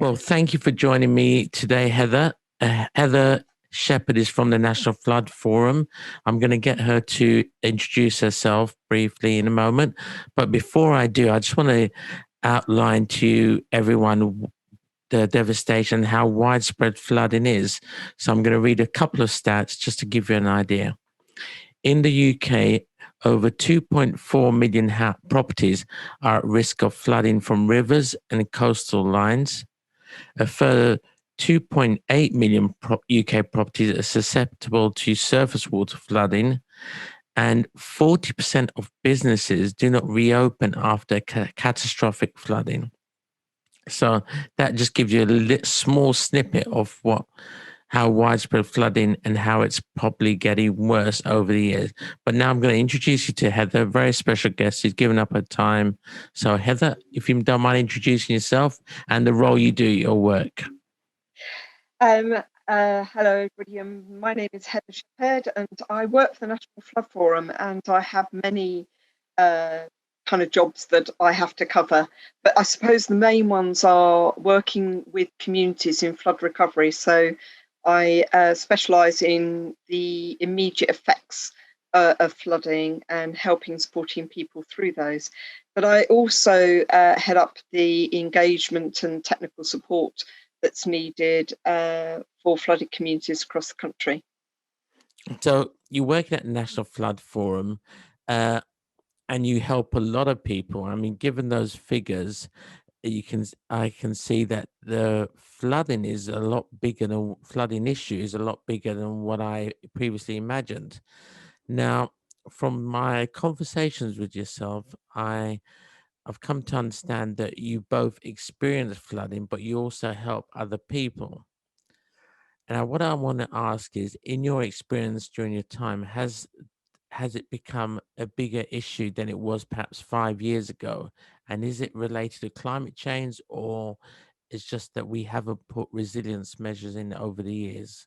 Well, thank you for joining me today, Heather. Heather Shepherd is from the National Flood Forum. I'm going to get her to introduce herself briefly in a moment. But before I do, I just want to outline to everyone the devastation, how widespread flooding is. So I'm going to read a couple of stats just to give you an idea. In the UK, over 2.4 million properties are at risk of flooding from rivers and coastal lines. A further 2.8 million UK properties are susceptible to surface water flooding, and 40% of businesses do not reopen after catastrophic flooding. So that just gives you a small snippet of how widespread flooding and how it's probably getting worse over the years. But now I'm going to introduce you to Heather, a very special guest who's given up her time. So Heather, if you don't mind introducing yourself and the role you do at your work. Hello, everybody. My name is Heather Shepherd, and I work for the National Flood Forum, and I have many kind of jobs that I have to cover. But I suppose the main ones are working with communities in flood recovery. So I specialise in the immediate effects of flooding and supporting people through those. But I also head up the engagement and technical support that's needed for flooded communities across the country. So you're working at the National Flood Forum and you help a lot of people. I mean, given those figures, I can see that the flooding issue is a lot bigger than what I previously imagined. Now, from my conversations with yourself, I've come to understand that you both experience flooding, but you also help other people. And what I want to ask is, in your experience during your time, has it become a bigger issue than it was perhaps 5 years ago? And is it related to climate change, or it's just that we haven't put resilience measures in over the years?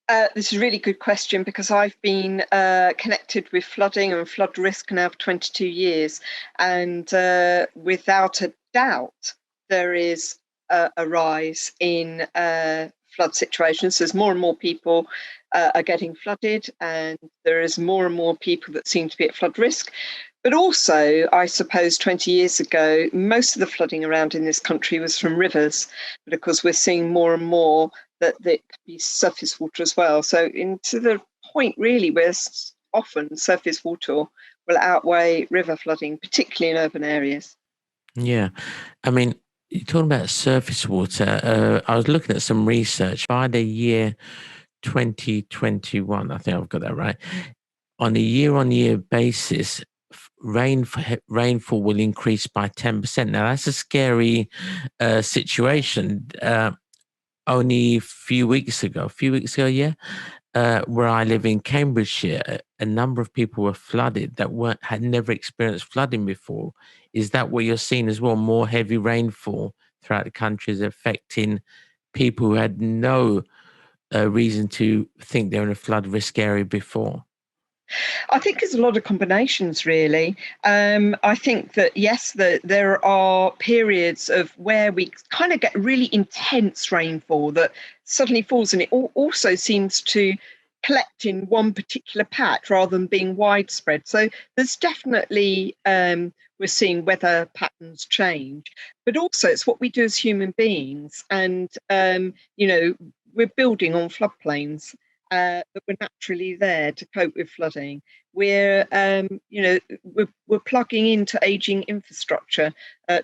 This is a really good question, because I've been connected with flooding and flood risk now for 22 years. And without a doubt, there is a rise in flood situations. There's more and more people are getting flooded, and there is more and more people that seem to be at flood risk. But also, I suppose 20 years ago, most of the flooding around in this country was from rivers. But of course, we're seeing more and more that could be surface water as well. So to the point really where often surface water will outweigh river flooding, particularly in urban areas. Yeah. I mean, you're talking about surface water. I was looking at some research by the year 2021. I think I've got that right. On a year-on-year basis, rainfall will increase by 10%. Now, that's a scary situation. Only a few weeks ago, yeah, where I live in Cambridgeshire, a number of people were flooded that had never experienced flooding before. Is that what you're seeing as well? More heavy rainfall throughout the country is affecting people who had no reason to think they're in a flood risk area before? I think there's a lot of combinations, really. I think that, yes, there are periods of where we kind of get really intense rainfall that suddenly falls, and it also seems to collect in one particular patch rather than being widespread. So there's definitely, we're seeing weather patterns change, but also it's what we do as human beings. And, we're building on floodplains. That we're naturally there to cope with flooding. We're plugging into aging infrastructure,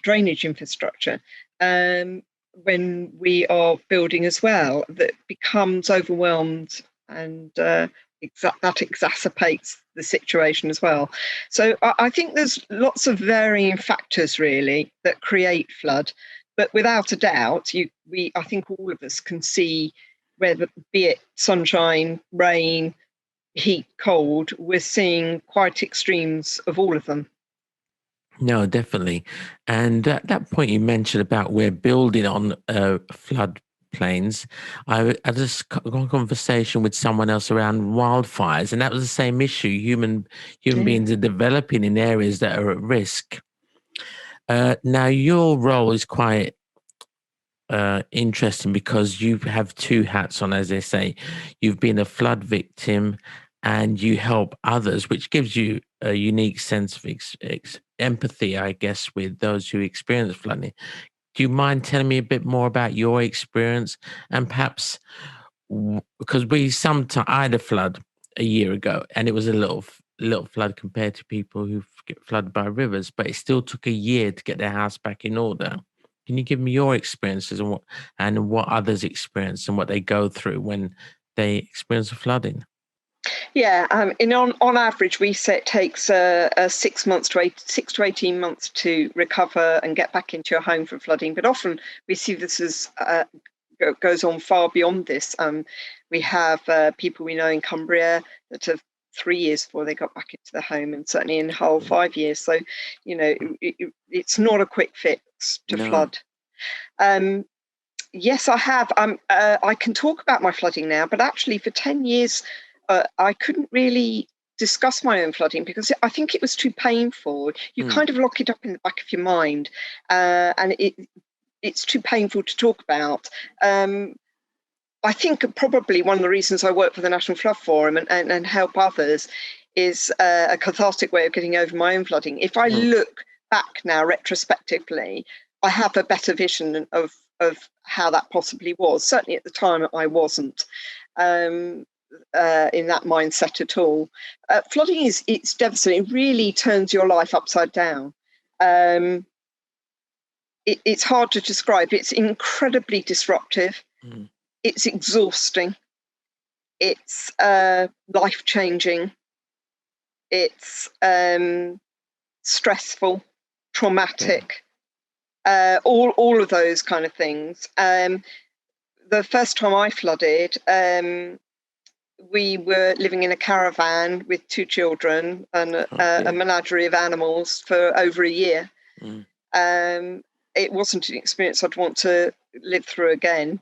drainage infrastructure, when we are building as well, that becomes overwhelmed, and that exacerbates the situation as well. So I think there's lots of varying factors really that create flood, but without a doubt, I think all of us can see, whether be it sunshine, rain, heat, cold, we're seeing quite extremes of all of them. No, definitely. And that point you mentioned about we're building on flood plains, I just got a conversation with someone else around wildfires, and that was the same issue. Human beings are developing in areas that are at risk. Now, your role is quite interesting because you have two hats on, as they say. You've been a flood victim and you help others, which gives you a unique sense of empathy, I guess, with those who experience flooding. Do you mind telling me a bit more about your experience and perhaps because I had a flood a year ago and it was a little flood compared to people who get flooded by rivers, but it still took a year to get their house back in order. Can you give me your experiences and what others experience and what they go through when they experience a flooding? Yeah, on average, we say it takes 6 months to 6 to 18 months to recover and get back into your home from flooding. But often we see this as goes on far beyond this. We have people we know in Cumbria that have 3 years before they got back into their home, and certainly in Hull 5 years. So, it's not a quick fix to flood. Yes, I have. I can talk about my flooding now, but actually for 10 years, I couldn't really discuss my own flooding because I think it was too painful. You kind of lock it up in the back of your mind, and it's too painful to talk about. I think probably one of the reasons I work for the National Flood Forum and help others is a cathartic way of getting over my own flooding. If I look back now retrospectively, I have a better vision of how that possibly was. Certainly at the time, I wasn't in that mindset at all. Flooding it's devastating. It really turns your life upside down. It's hard to describe. It's incredibly disruptive. It's exhausting. It's life-changing. It's stressful, traumatic, all of those kind of things. The first time I flooded, we were living in a caravan with 2 children and a menagerie of animals for over a year. It wasn't an experience I'd want to live through again,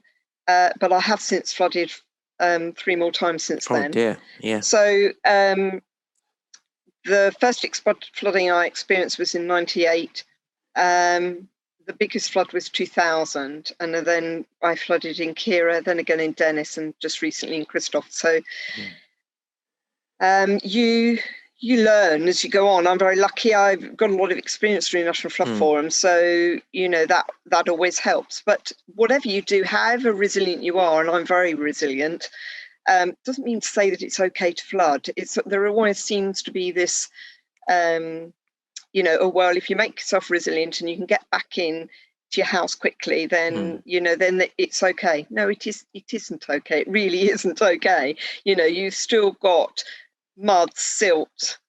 but I have since flooded 3 more times since then. Oh dear, yeah. So the first flooding I experienced was in '98. The biggest flood was 2000, and then I flooded in Kira, then again in Dennis, and just recently in Christoph. So you learn as you go on. I'm very lucky. I've got a lot of experience through National Flood Forum, so that always helps. But whatever you do, however resilient you are, and I'm very resilient, doesn't mean to say that it's okay to flood. There always seems to be this. Well, if you make yourself resilient and you can get back in to your house quickly, then then it's okay. No, it isn't okay. It really isn't okay. You've still got mud, silt,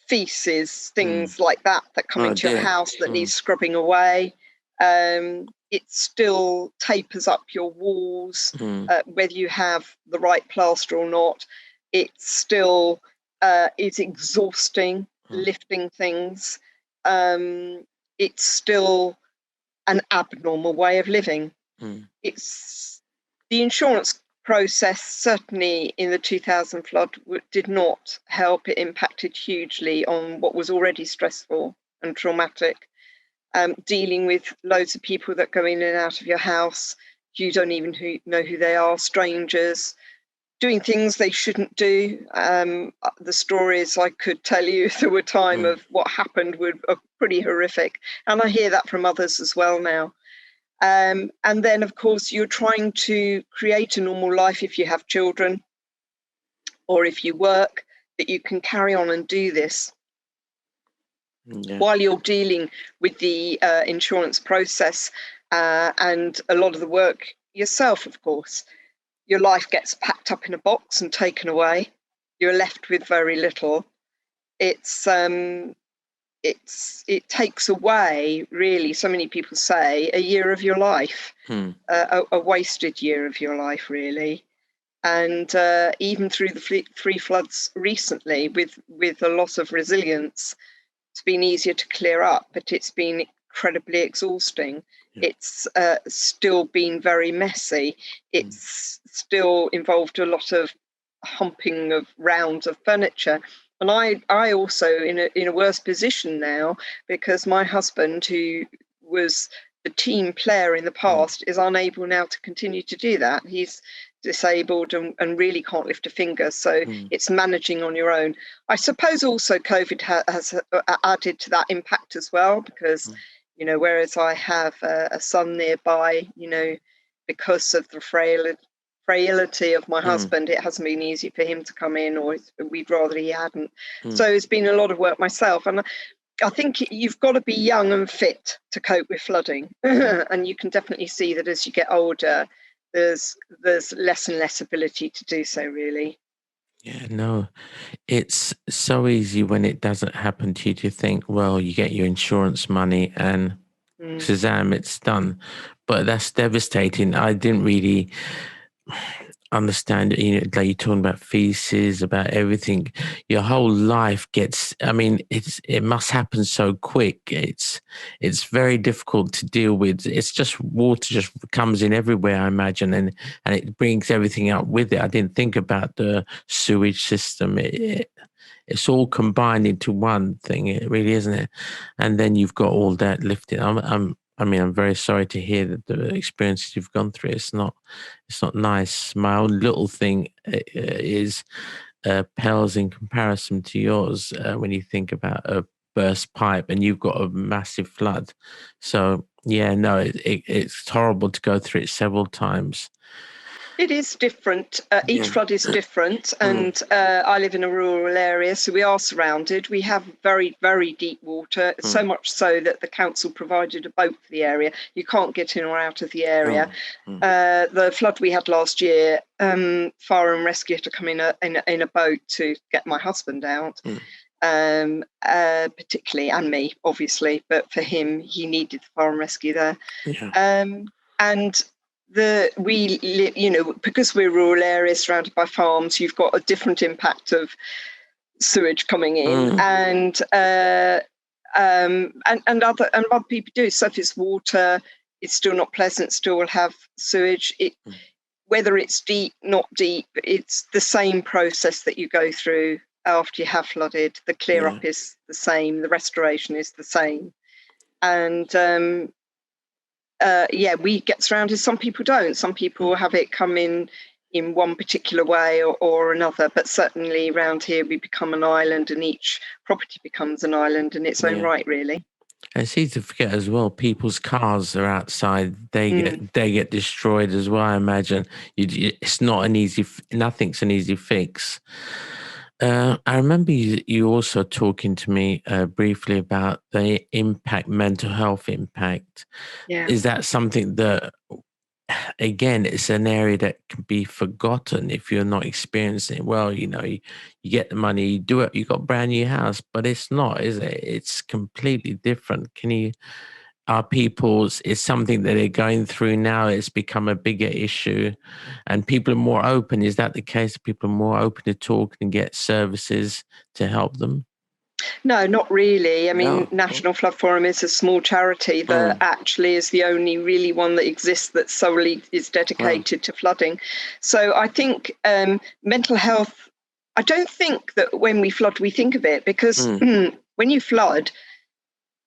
feces, things like that come into your house that needs scrubbing away. It still tapers up your walls, whether you have the right plaster or not. It still is exhausting. Lifting things. It's still an abnormal way of living. It's the insurance process, certainly in the 2000 flood, did not help. It impacted hugely on what was already stressful and traumatic. Dealing with loads of people that go in and out of your house, you don't even know who they are, strangers. Doing things they shouldn't do. The stories I could tell you if there were time of what happened are pretty horrific. And I hear that from others as well now. And then, of course, you're trying to create a normal life if you have children or if you work, that you can carry on and do this while you're dealing with the insurance process and a lot of the work yourself, of course. Your life gets packed up in a box and taken away. You're left with very little. It takes away, really, so many people say, a year of your life, a wasted year of your life, really. And even through the 3 floods recently, with a loss of resilience, it's been easier to clear up, but it's been incredibly exhausting. It's still been very messy. It's still involved a lot of humping of rounds of furniture. And I also in a worse position now because my husband, who was the team player in the past is unable now to continue to do that. He's disabled and really can't lift a finger. So it's managing on your own. I suppose also COVID has added to that impact as well, because, you know, whereas I have a son nearby, you know, because of the frailty of my husband, it hasn't been easy for him to come in, or we'd rather he hadn't. So it's been a lot of work myself. And I think you've got to be young and fit to cope with flooding. And you can definitely see that as you get older, there's less and less ability to do so, really. Yeah, no, it's so easy when it doesn't happen to you to think, well, you get your insurance money and Shazam, it's done. But that's devastating. I didn't really understand it. You know, like you're talking about feces, about everything. Your whole life gets, I mean, it must happen so quick. It's very difficult to deal with. It's just water just comes in everywhere, I imagine, and it brings everything up with it. I didn't think about the sewage system. It's all combined into one thing. It really isn't it. And then you've got all that lifted. I'm very sorry to hear that the experiences you've gone through. It's not nice. My own little thing is pales in comparison to yours when you think about a burst pipe and you've got a massive flood. So yeah, no, it's horrible to go through it several times. It is different. Each flood is different, and I live in a rural area, so we are surrounded. We have very, very deep water, so much so that the council provided a boat for the area. You can't get in or out of the area. The flood we had last year, fire and rescue had to come in a boat to get my husband out, particularly, and me, obviously. But for him, he needed the fire and rescue there. And you know, because we're rural areas surrounded by farms, you've got a different impact of sewage coming in, and other people do. Surface water, it's still not pleasant. Still will have sewage. Whether it's deep, not deep, it's the same process that you go through after you have flooded. The clear up is the same. The restoration is the same, and we get surrounded. Some people don't. Some people have it come in one particular way or another. But certainly around here, we become an island, and each property becomes an island in its own right, really. It's easy to forget as well. People's cars are outside; they get destroyed as well. I imagine it's not an easy. Nothing's an easy fix. I remember you also talking to me briefly about the mental health impact. Yeah. Is that something that, again, it's an area that can be forgotten if you're not experiencing it? Well, you know, you get the money, you do it, you got a brand new house, but it's not, is it? It's completely different. It's something that they're going through now. It's become a bigger issue and people are more open. Is that the case? People are more open to talk and get services to help them? No, not really. I mean, National Flood Forum is a small charity that actually is the only really one that exists that solely is dedicated to flooding. So I think mental health, I don't think that when we flood, we think of it, because when you flood,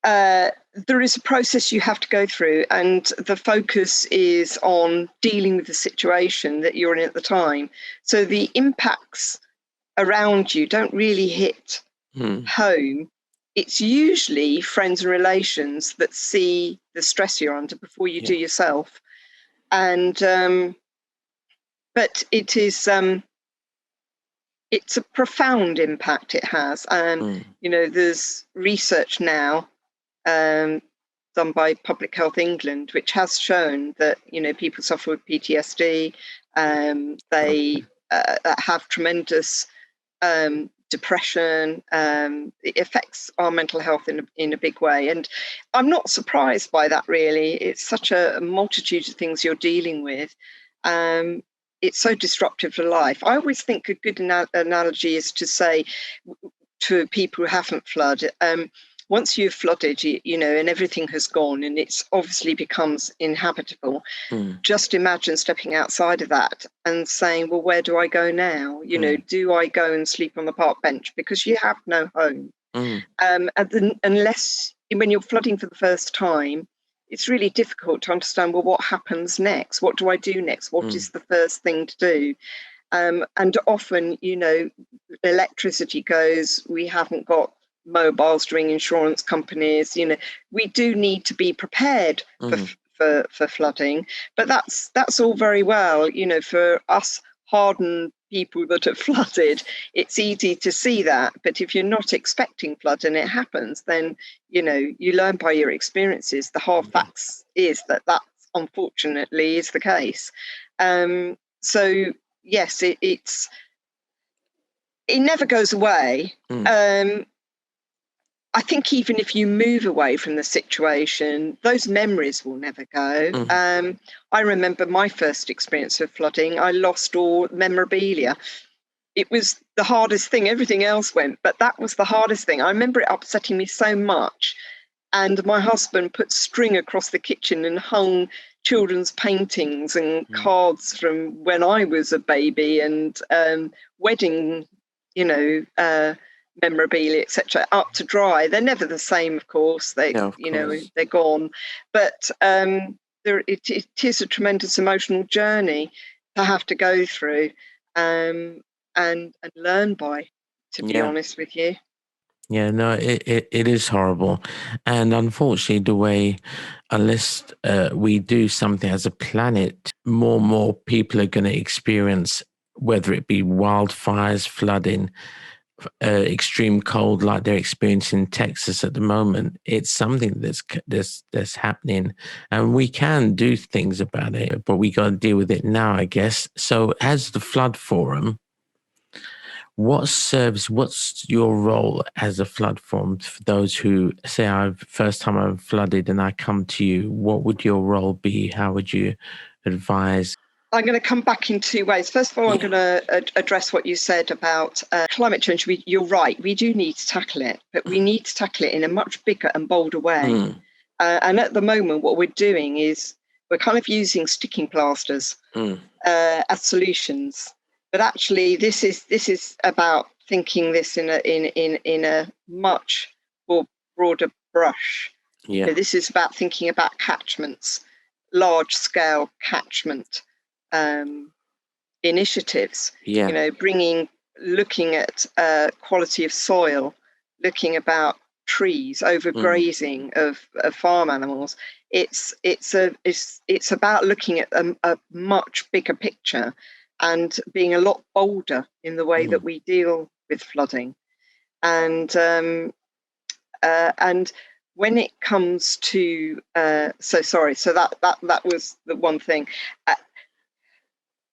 there is a process you have to go through, and the focus is on dealing with the situation that you're in at the time. So the impacts around you don't really hit home. It's usually friends and relations that see the stress you're under before you do yourself. And but it is it's a profound impact it has. You know, there's research now done by Public Health England, which has shown that, you know, people suffer with PTSD. They have tremendous depression. It affects our mental health in a big way, and I'm not surprised by that, really. It's such a multitude of things you're dealing with. It's so disruptive to life. I always think a good analogy is to say to people who haven't flooded, once you've flooded, you know, and everything has gone and it's obviously becomes inhabitable, just imagine stepping outside of that and saying, well, where do I go now? You know, do I go and sleep on the park bench? Because you have no home. Unless, when you're flooding for the first time, it's really difficult to understand, well, what happens next? What do I do next? What is the first thing to do? And often, electricity goes, we haven't got mobiles to ring insurance companies. We do need to be prepared for flooding, but that's all very well. For us hardened people that have flooded, it's easy to see that. But if you're not expecting flood and it happens, then you learn by your experiences. The hard facts is that unfortunately is the case. So yes, it never goes away. I think even if you move away from the situation, those memories will never go. I remember my first experience of flooding. I lost all memorabilia. It was the hardest thing. Everything else went, but that was the hardest thing. I remember it upsetting me so much. And my husband put string across the kitchen and hung children's paintings and cards from when I was a baby, and wedding, memorabilia, etc., up to dry. They're never the same, of course. They're gone. But it is a tremendous emotional journey to have to go through and learn by, to be honest with you. Yeah, no, it is horrible. And unfortunately, the way, unless we do something as a planet, more and more people are going to experience, whether it be wildfires, flooding, extreme cold like they're experiencing in Texas at the moment. It's something that's happening, and we can do things about it, but we got to deal with it now, I guess. So as the Flood Forum, what's your role as a flood forum for those who say, first time I've flooded and I come to you? What would your role be? How would you advise? I'm going to come back in two ways. First of all, I'm going to address what you said about climate change. You're right, we do need to tackle it, but we need to tackle it in a much bigger and bolder way. And at the moment, what we're doing is we're kind of using sticking plasters as solutions. But actually, this is about thinking this in a much more broader brush. This is about thinking about catchments, large scale catchment initiatives. Looking at quality of soil, looking about trees, overgrazing of farm animals. It's about looking at a much bigger picture and being a lot bolder in the way that we deal with flooding. And when it comes to that was the one thing.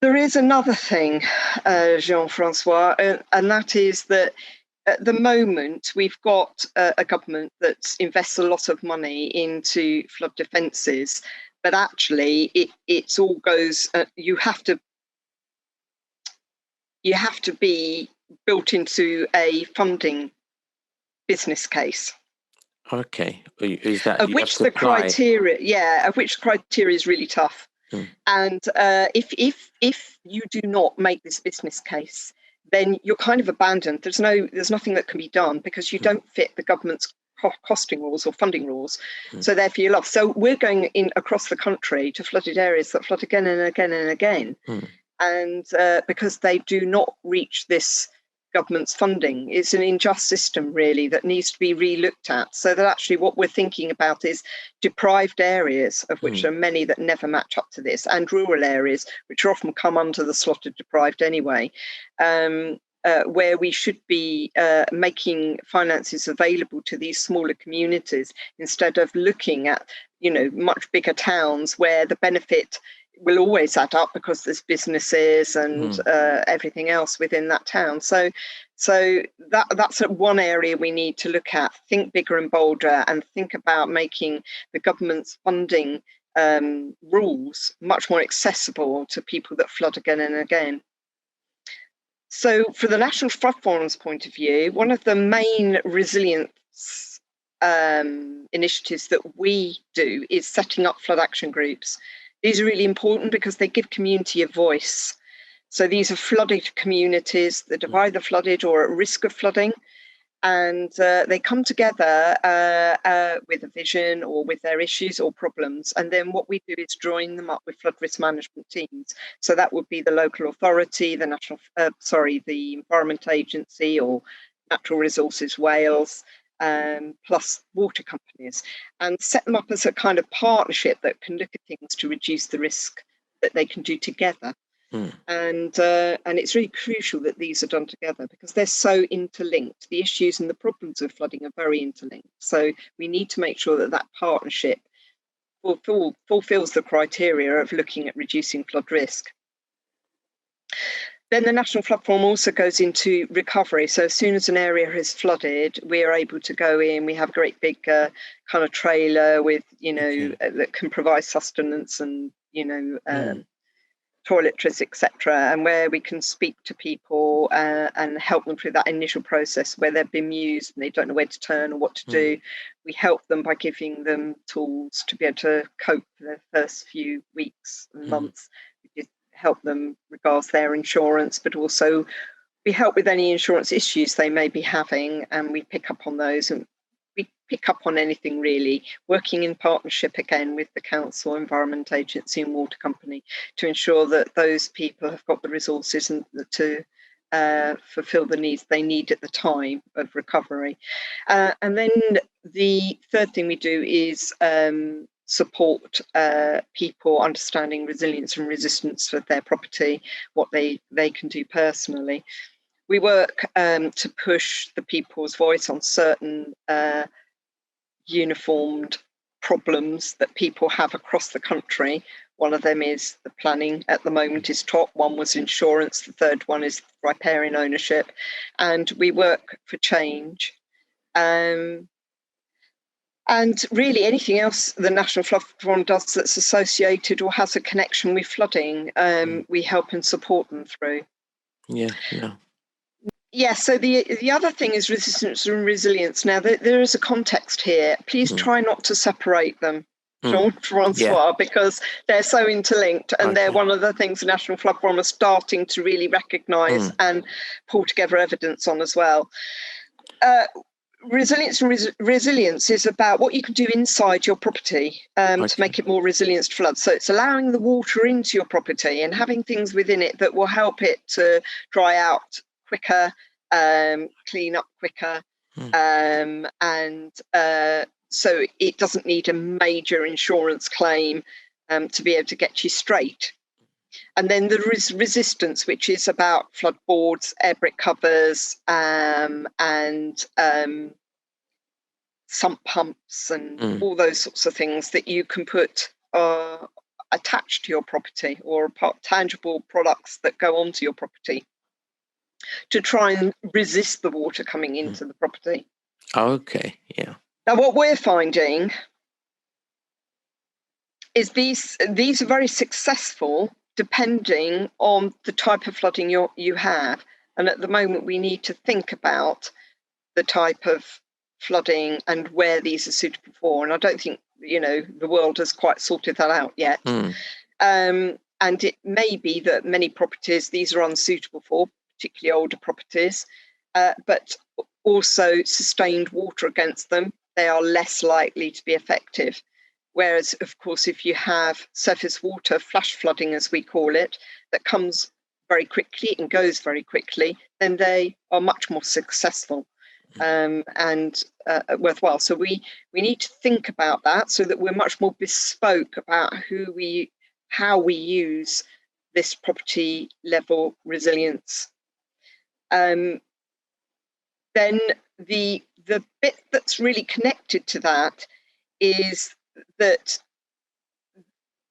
There is another thing, Jean-Francois, and that is that at the moment we've got a government that invests a lot of money into flood defences, but actually it all goes. You have to be built into a funding business case. Okay, is that of which the criteria? Yeah, of which the criteria is really tough. And if you do not make this business case, then you're kind of abandoned. There's nothing that can be done because you don't fit the government's costing rules or funding rules. So therefore you're lost. So we're going in across the country to flooded areas that flood again and again and again. And because they do not reach this government's funding, it's an unjust system really that needs to be re-looked at, so that actually what we're thinking about is deprived areas, of which there are many that never match up to this, and rural areas which are often come under the slot of deprived anyway, where we should be making finances available to these smaller communities instead of looking at much bigger towns where the benefit will always add up because there's businesses and everything else within that town. So that's one area we need to look at, think bigger and bolder, and think about making the government's funding rules much more accessible to people that flood again and again. So for the National Flood Forum's point of view, one of the main resilience initiatives that we do is setting up flood action groups. These are really important because they give community a voice. So these are flooded communities that are either flooded or at risk of flooding. and they come together with a vision or with their issues or problems, and then what we do is join them up with flood risk management teams. So that would be the local authority, the the Environment Agency or Natural Resources Wales, plus water companies, and set them up as a kind of partnership that can look at things to reduce the risk that they can do together. And it's really crucial that these are done together because they're so interlinked. The issues and the problems of flooding are very interlinked. So we need to make sure that that partnership fulfills the criteria of looking at reducing flood risk. Then the National Flood Forum also goes into recovery. So as soon as an area has flooded, we are able to go in. We have a great big kind of trailer with, that can provide sustenance and, toiletries, etc., and where we can speak to people and help them through that initial process where they've been used and they don't know where to turn or what to do. We help them by giving them tools to be able to cope for the first few weeks and months. We help them regards their insurance, but also we help with any insurance issues they may be having, and we pick up on those, and we pick up on anything really, working in partnership again with the council, Environment Agency and water company to ensure that those people have got the resources and to fulfill the needs they need at the time of recovery. And then the third thing we do is support people understanding resilience and resistance for their property, what they can do personally. We work to push the people's voice on certain uniformed problems that people have across the country. One of them is the planning at the moment is top. One was insurance. The third one is riparian ownership. And we work for change. And really anything else the National Flood Forum does that's associated or has a connection with flooding, we help and support them through. Yeah, so the other thing is resistance and resilience. Now, there is a context here. Please try not to separate them, Francois, because they're so interlinked, and they're one of the things the National Flood Forum are starting to really recognise and pull together evidence on as well. Resilience and resilience is about what you can do inside your property to make it more resilient to flood. So it's allowing the water into your property and having things within it that will help it to dry out quicker, clean up quicker, and so it doesn't need a major insurance claim to be able to get you straight. And then there is resistance, which is about floodboards, air brick covers, and sump pumps and all those sorts of things that you can put attached to your property, or tangible products that go onto your property to try and resist the water coming into the property. Okay, yeah. Now, what we're finding is these are very successful depending on the type of flooding you have. And at the moment, we need to think about the type of flooding and where these are suitable for. And I don't think, the world has quite sorted that out yet. And it may be that many properties these are unsuitable for, particularly older properties, but also sustained water against them, they are less likely to be effective. Whereas, of course, if you have surface water, flash flooding, as we call it, that comes very quickly and goes very quickly, then they are much more successful and worthwhile. So we need to think about that so that we're much more bespoke about how we use this property level resilience. Then the bit that's really connected to that is that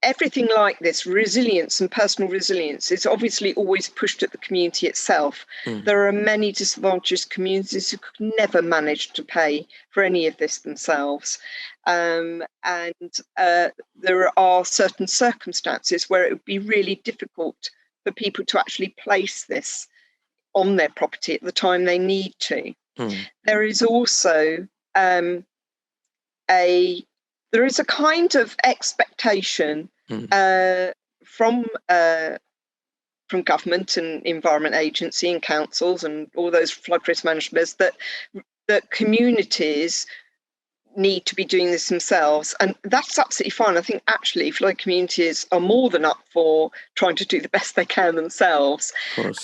everything like this, resilience and personal resilience, is obviously always pushed at the community itself. There are many disadvantaged communities who could never manage to pay for any of this themselves. And there are certain circumstances where it would be really difficult for people to actually place this on their property at the time they need to. There is also there is a kind of expectation from government and Environment Agency and councils and all those flood risk managers that that communities need to be doing this themselves, and that's absolutely fine. I think actually flood communities are more than up for trying to do the best they can themselves. Of course.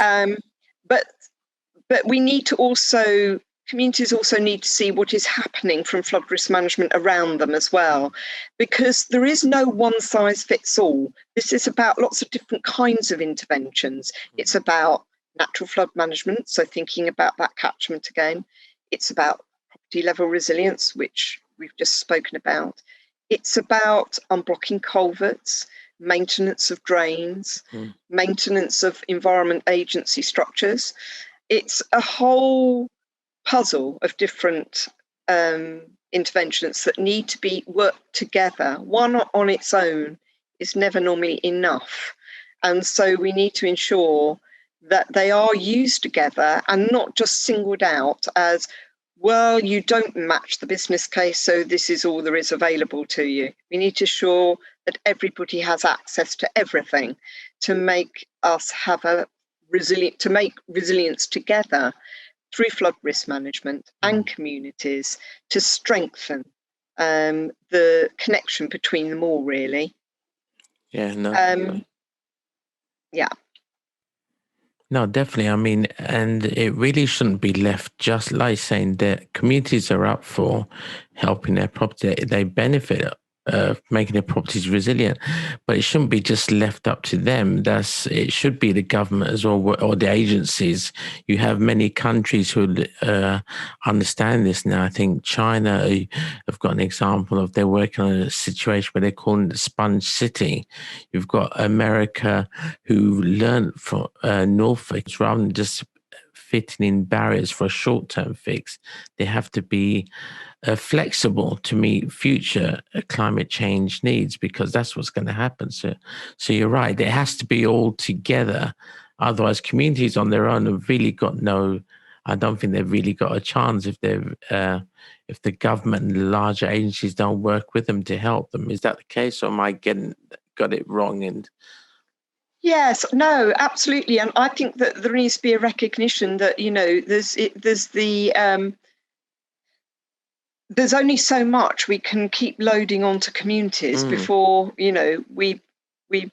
But we need to also, communities also need to see what is happening from flood risk management around them as well, because there is no one size fits all. This is about lots of different kinds of interventions. It's about natural flood management, so thinking about that catchment again. It's about property level resilience, which we've just spoken about. It's about unblocking culverts, maintenance of drains, maintenance of environment agency structures. It's a whole puzzle of different interventions that need to be worked together. One on its own is never normally enough. And so we need to ensure that they are used together and not just singled out as, well, you don't match the business case, so this is all there is available to you. We need to ensure that everybody has access to everything to make us have a to make resilience together through flood risk management and communities to strengthen the connection between them all, really. Yeah, no. Yeah. No, definitely. I mean, and it really shouldn't be left just like saying that communities are up for helping their property. They benefit making their properties resilient, but it shouldn't be just left up to them. It should be the government as well, or the agencies. You have many countries who understand this now. I think China have got an example of they're working on a situation where they're calling it the sponge city. You've got America who learned from Norfolk, rather than just fitting in barriers for a short-term fix, they have to be flexible to meet future climate change needs, because that's what's going to happen. So you're right. It has to be all together. Otherwise, communities on their own have really got no. I don't think they've really got a chance if if the government and the larger agencies don't work with them to help them. Is that the case, or am I got it wrong? And yes, no, absolutely, and I think that there needs to be a recognition that there's only so much we can keep loading onto communities before we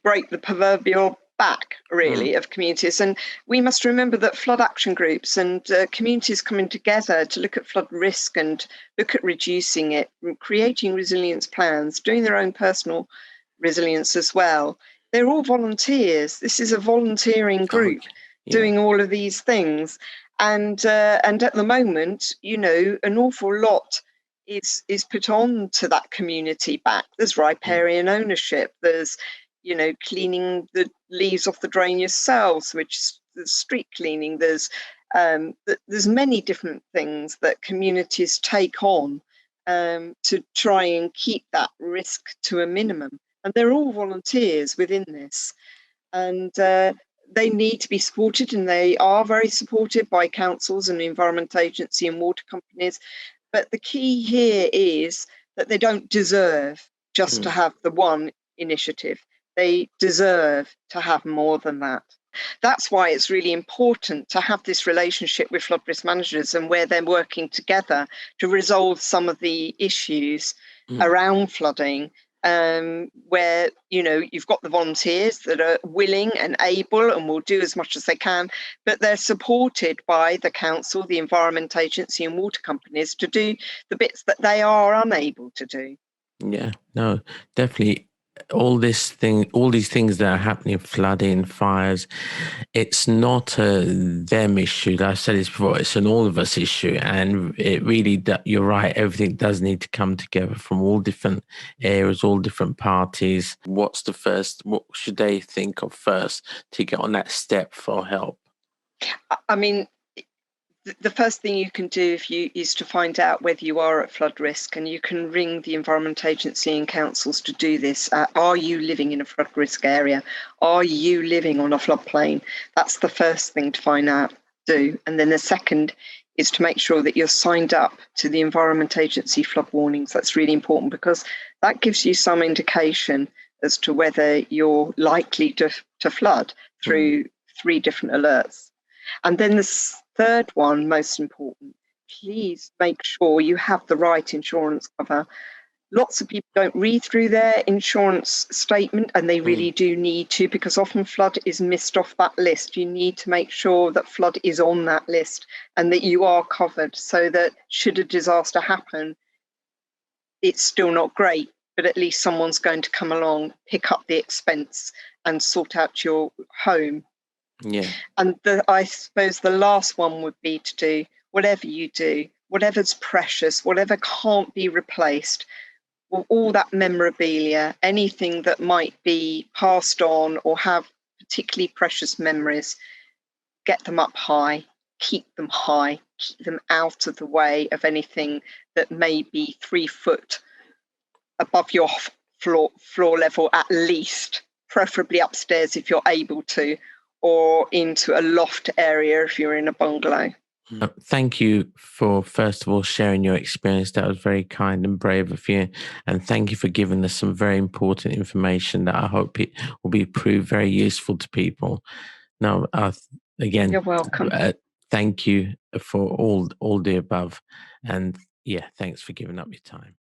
break the proverbial back, really, of communities. And we must remember that flood action groups and communities coming together to look at flood risk and look at reducing it, creating resilience plans, doing their own personal resilience as well. They're all volunteers. This is a volunteering group doing all of these things. And at the moment, an awful lot is put on to that community back. There's riparian ownership. There's, cleaning the leaves off the drain yourselves, which is street cleaning. There's many different things that communities take on to try and keep that risk to a minimum. And they're all volunteers within this. And they need to be supported, and they are very supported by councils and the Environment Agency and water companies. But the key here is that they don't deserve just to have the one initiative. They deserve to have more than that. That's why it's really important to have this relationship with flood risk managers, and where they're working together to resolve some of the issues around flooding, where you've got the volunteers that are willing and able and will do as much as they can, but they're supported by the council, the Environment Agency and water companies to do the bits that they are unable to do. Yeah, no, definitely. All these things that are happening, flooding, fires, it's not a them issue. I've said this before, it's an all of us issue. And it really, you're right, everything does need to come together from all different areas, all different parties. What should they think of first to get on that step for help? I mean, the first thing you can do is to find out whether you are at flood risk, and you can ring the Environment Agency and councils to do this. Are you living in a flood risk area? Are you living on a floodplain? That's the first thing to find out, do. And then the second is to make sure that you're signed up to the Environment Agency flood warnings. That's really important, because that gives you some indication as to whether you're likely to flood through 3 different alerts. And then the third one, most important, please make sure you have the right insurance cover. Lots of people don't read through their insurance statement, and they really do need to, because often flood is missed off that list. You need to make sure that flood is on that list and that you are covered, so that should a disaster happen, it's still not great, but at least someone's going to come along, pick up the expense and sort out your home. Yeah. And I suppose the last one would be to do whatever you do, whatever's precious, whatever can't be replaced, all that memorabilia, anything that might be passed on or have particularly precious memories, get them up high, keep them out of the way of anything that may be 3 foot above your floor level at least, preferably upstairs if you're able to, or into a loft area if you're in a bungalow. Thank you for, first of all, sharing your experience. That was very kind and brave of you. And thank you for giving us some very important information that I hope it will be proved very useful to people. Now, again, You're welcome. Thank you for all the above. And yeah, thanks for giving up your time.